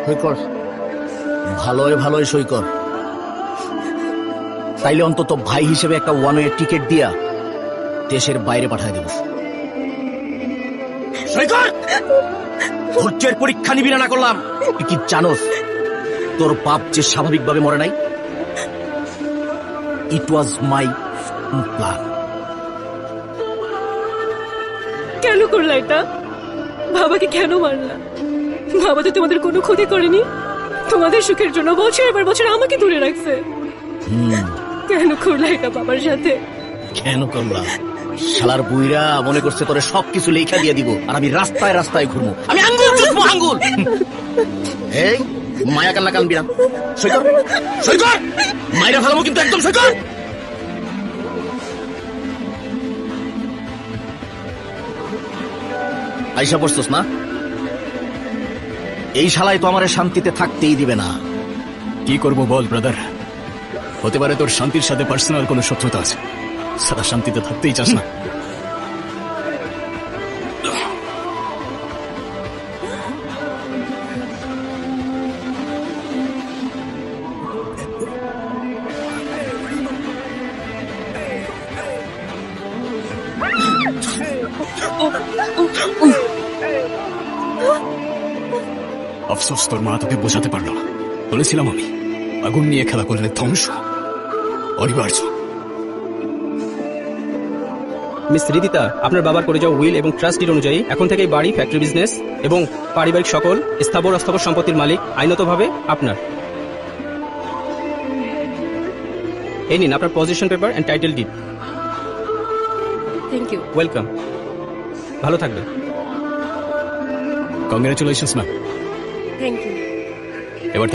সই কর, ভালোই ভালোই সই কর। তাইলে অন্তত ভাই হিসেবে একটা ওয়ান ওয়ে টিকিট দিয়া দেশের বাইরে পাঠায় দেব। সই কর। ধৈর্যের পরীক্ষা নিবি না করলাম। তুই কি জানোস তোর বাপ যে স্বাভাবিকভাবে মরে নাই? ইট ওয়াজ মাই প্ল্যান। কেন করলা এটা? বাবাকে কেন মারলা? বাবা তো তোমাদের কোনো ক্ষতি করেনি, তোমাদের সুখের জন্য বছরের পর বছর আমাকে দূরে রাখছে। কেন করলা এটা বাবার সাথে? কেন করলাম? শালার বুইরা মনে করছে তোরে সবকিছু লেখা দিয়ে দিব আর আমি রাস্তায় রাস্তায় ঘুরবো। আমি আঙ্গুল চুষবো আঙ্গুল। এই মায়া কান্না কানবি না। সই কর, সই কর। মায়েরা ভালো কিন্তু একদম সই কর। আইসা পড়ছস না? এই শালায় তো আমার শান্তিতে থাকতেই দিবে না। কি করব বল ব্রাদার? হতে পারে তোর শান্তির সাথে পার্সোনাল কোনো শত্রুতা আছে, সারা শান্তিতে থাকতেই চাস না। আফসোস তোর মা তোকে বোঝাতে পারলো না। বলেছিলাম আমি, আগুন নিয়ে খেলা করলে ধ্বংস অনিবার্য। মিস রিদিতা, আপনার বাবার করে যাওয়া উইল এবং ট্রাস্ট ডিড অনুযায়ী এখন থেকে বাড়ি, ফ্যাক্টরি, বিজনেস এবং পারিবারিক সকল স্থাবর অস্থাবর সম্পত্তির মালিক আইনতভাবে আপনার। এই নিন আপনার position paper and title deed. Thank you. Welcome, ভালো থাকবেন। Congratulations ma'am. Thank you. এবার